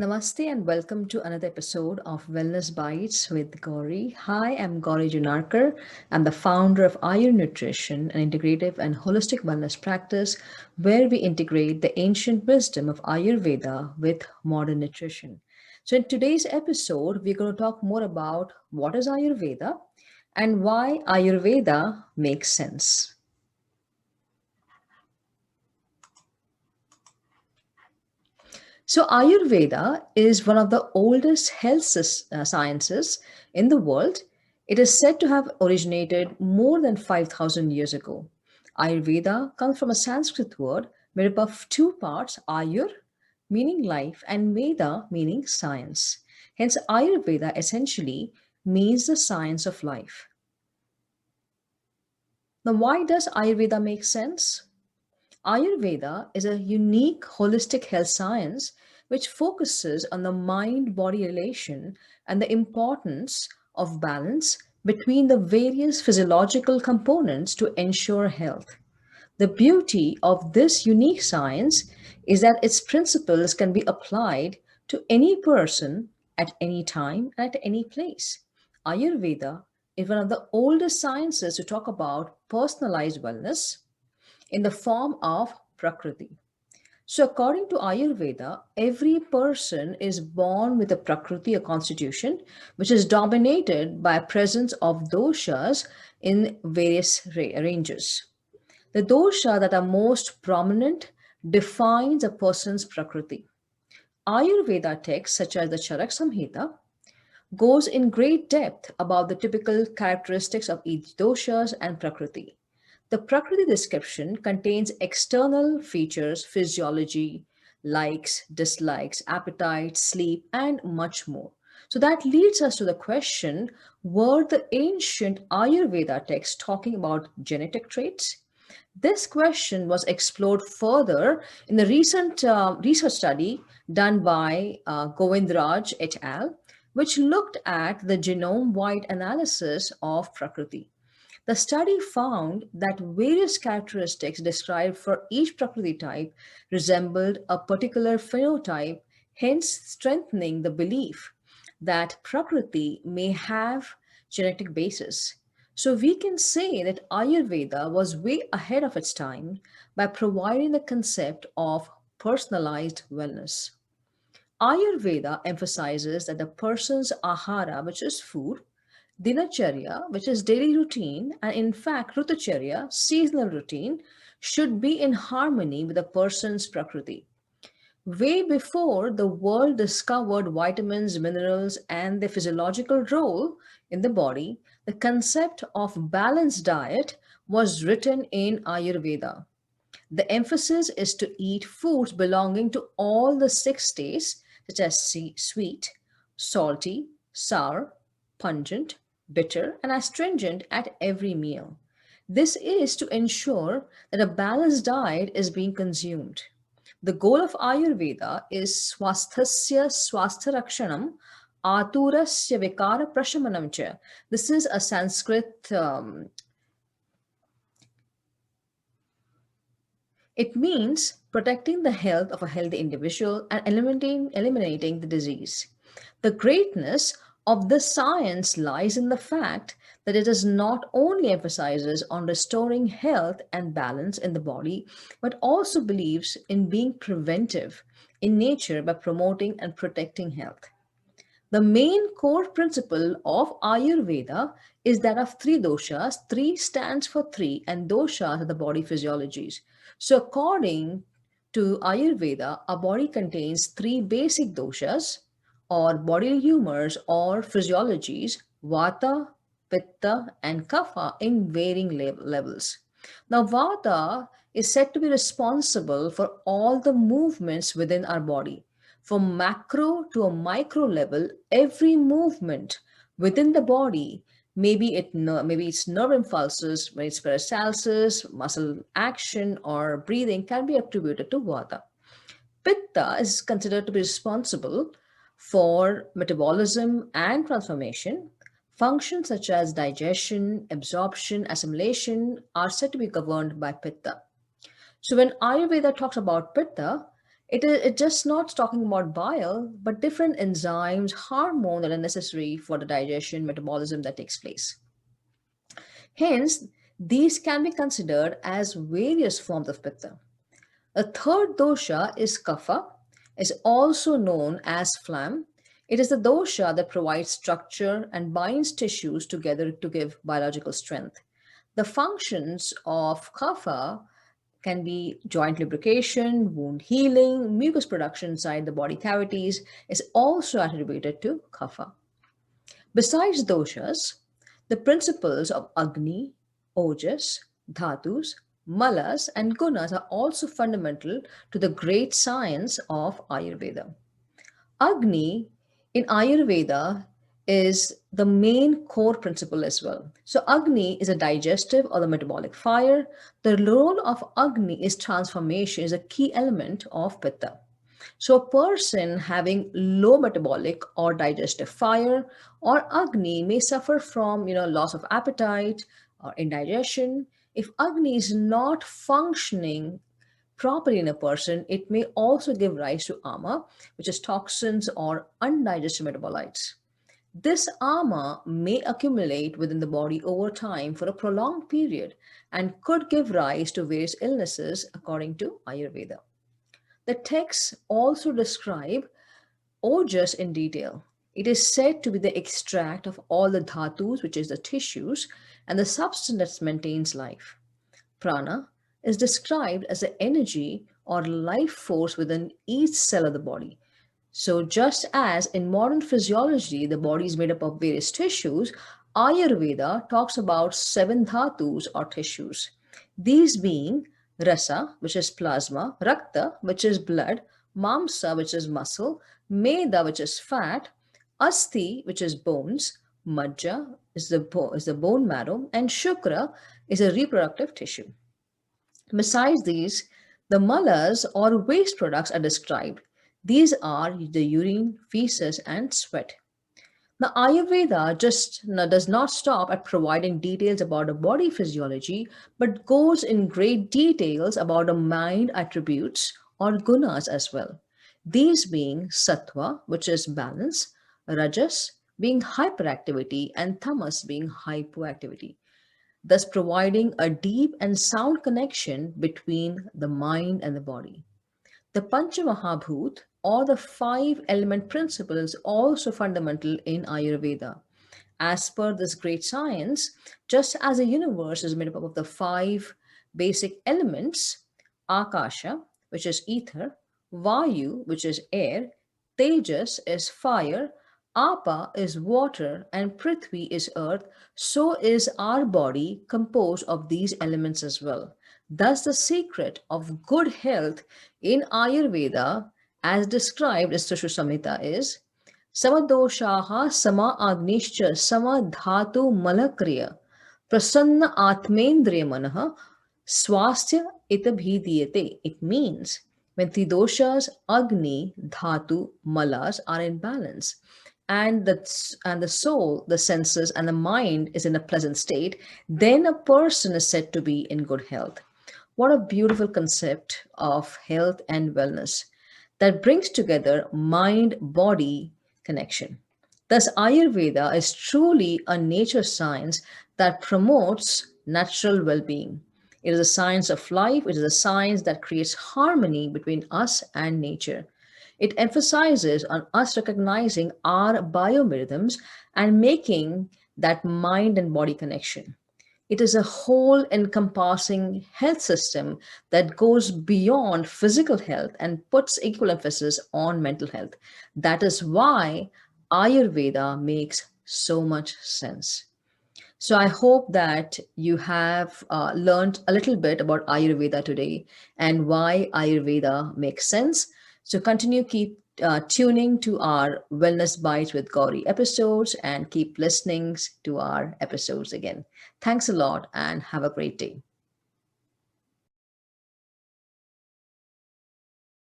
Namaste and welcome to another episode of Wellness Bites with Gauri. Hi, I'm Gauri Junarkar. I'm the founder of Ayurnutrition, an integrative and holistic wellness practice where we integrate the ancient wisdom of Ayurveda with modern nutrition. So, in today's episode, we're going to talk more about what is Ayurveda and why Ayurveda makes sense. So, Ayurveda is one of the oldest health sciences in the world. It is said to have originated more than 5,000 years ago. Ayurveda comes from a Sanskrit word made up of two parts, Ayur, meaning life, and Veda, meaning science. Hence, Ayurveda essentially means the science of life. Now, why does Ayurveda make sense? Ayurveda is a unique holistic health science which focuses on the mind body relation and the importance of balance between the various physiological components to ensure health. The beauty of this unique science is that its principles can be applied to any person at any time and at any place. Ayurveda is one of the oldest sciences to talk about personalized wellness in the form of Prakriti. So, according to Ayurveda, every person is born with a Prakriti, a constitution, which is dominated by a presence of doshas in various ranges. The dosha that are most prominent defines a person's Prakriti. Ayurveda texts such as the Charak Samhita goes in great depth about the typical characteristics of each doshas and Prakriti. The Prakriti description contains external features, physiology, likes, dislikes, appetite, sleep, and much more. So that leads us to the question, were the ancient Ayurveda texts talking about genetic traits? This question was explored further in the recent research study done by Govindraj et al., which looked at the genome-wide analysis of Prakriti. The study found that various characteristics described for each Prakriti type resembled a particular phenotype, hence strengthening the belief that Prakriti may have genetic basis. So we can say that Ayurveda was way ahead of its time by providing the concept of personalized wellness. Ayurveda emphasizes that the person's ahara, which is food, dinacharya, which is daily routine, and in fact, rutacharya, seasonal routine, should be in harmony with a person's prakriti. Way before the world discovered vitamins, minerals, and their physiological role in the body, the concept of balanced diet was written in Ayurveda. The emphasis is to eat foods belonging to all the six tastes, such as sweet, salty, sour, pungent, bitter, and astringent at every meal. This is to ensure that a balanced diet is being consumed. The goal of Ayurveda is swasthasya swastharakshanam aturasya vikara prashamanam cha. This is a Sanskrit It means protecting the health of a healthy individual and eliminating the disease. The greatness of this science lies in the fact that it is not only emphasizes on restoring health and balance in the body, but also believes in being preventive in nature by promoting and protecting health. The main core principle of Ayurveda is that of three doshas. Three stands for three, and doshas are the body physiologies. So, according to Ayurveda, our body contains three basic doshas or bodily humors or physiologies, vata, pitta, and kapha in varying levels. Now, vata is said to be responsible for all the movements within our body. From macro to a micro level, every movement within the body, maybe it's nerve impulses, maybe it's peristalsis, muscle action, or breathing, can be attributed to vata. Pitta is considered to be responsible for metabolism and transformation. Functions such as digestion, absorption, assimilation are said to be governed by Pitta. So when Ayurveda talks about Pitta, It's just not talking about bile, but different enzymes, hormones that are necessary for the digestion, metabolism that takes place. Hence, these can be considered as various forms of pitta. A third dosha is kapha, is also known as phlegm. It is the dosha that provides structure and binds tissues together to give biological strength. The functions of kapha can be joint lubrication, wound healing, mucus production inside the body cavities is also attributed to kapha. Besides doshas, the principles of Agni, Ojas, Dhatus, Malas, and Gunas are also fundamental to the great science of Ayurveda. Agni in Ayurveda is the main core principle as well. So, Agni is a digestive or the metabolic fire. The role of Agni is transformation, is a key element of Pitta. So, a person having low metabolic or digestive fire or Agni may suffer from loss of appetite or indigestion. If Agni is not functioning properly in a person, it may also give rise to ama, which is toxins or undigested metabolites. This ama may accumulate within the body over time for a prolonged period and could give rise to various illnesses according to Ayurveda. The texts also describe ojas in detail. It is said to be the extract of all the dhatus, which is the tissues, and the substance that maintains life. Prana is described as the energy or life force within each cell of the body. So, just as in modern physiology, the body is made up of various tissues, Ayurveda talks about seven dhatus or tissues. These being rasa, which is plasma, rakta, which is blood, mamsa, which is muscle, meda, which is fat, asti, which is bones, majja is the bone marrow, and shukra is a reproductive tissue. Besides these, the malas or waste products are described. These are the urine, feces, and sweat. Now, Ayurveda just does not stop at providing details about the body physiology, but goes in great details about the mind attributes or gunas as well. These being sattva, which is balance, rajas being hyperactivity, and tamas being hypoactivity, thus providing a deep and sound connection between the mind and the body. The Panchamahabhut or the five element principle is also fundamental in Ayurveda. As per this great science, just as the universe is made up of the five basic elements, Akasha, which is ether, Vayu, which is air, Tejas is fire, Apa is water, and Prithvi is earth, so is our body composed of these elements as well. Thus, the secret of good health in Ayurveda, as described in Sushu Samhita, is Samadoshaha sama agnischa sama dhatu malakriya prasanna atmendriya manaha swastya itabhidiyate. It means when the doshas, agni, dhatu, malas are in balance and the soul, the senses, and the mind is in a pleasant state, then a person is said to be in good health. What a beautiful concept of health and wellness that brings together mind body connection. Thus, Ayurveda is truly a nature science that promotes natural well being. It is a science of life, it is a science that creates harmony between us and nature. It emphasizes on us recognizing our biorhythms and making that mind and body connection. It is a whole encompassing health system that goes beyond physical health and puts equal emphasis on mental health. That is why Ayurveda makes so much sense. So I hope that you have learned a little bit about Ayurveda today and why Ayurveda makes sense. So continue keep tuning to our Wellness Bites with Gauri episodes and keep listening to our episodes again. Thanks a lot and have a great day.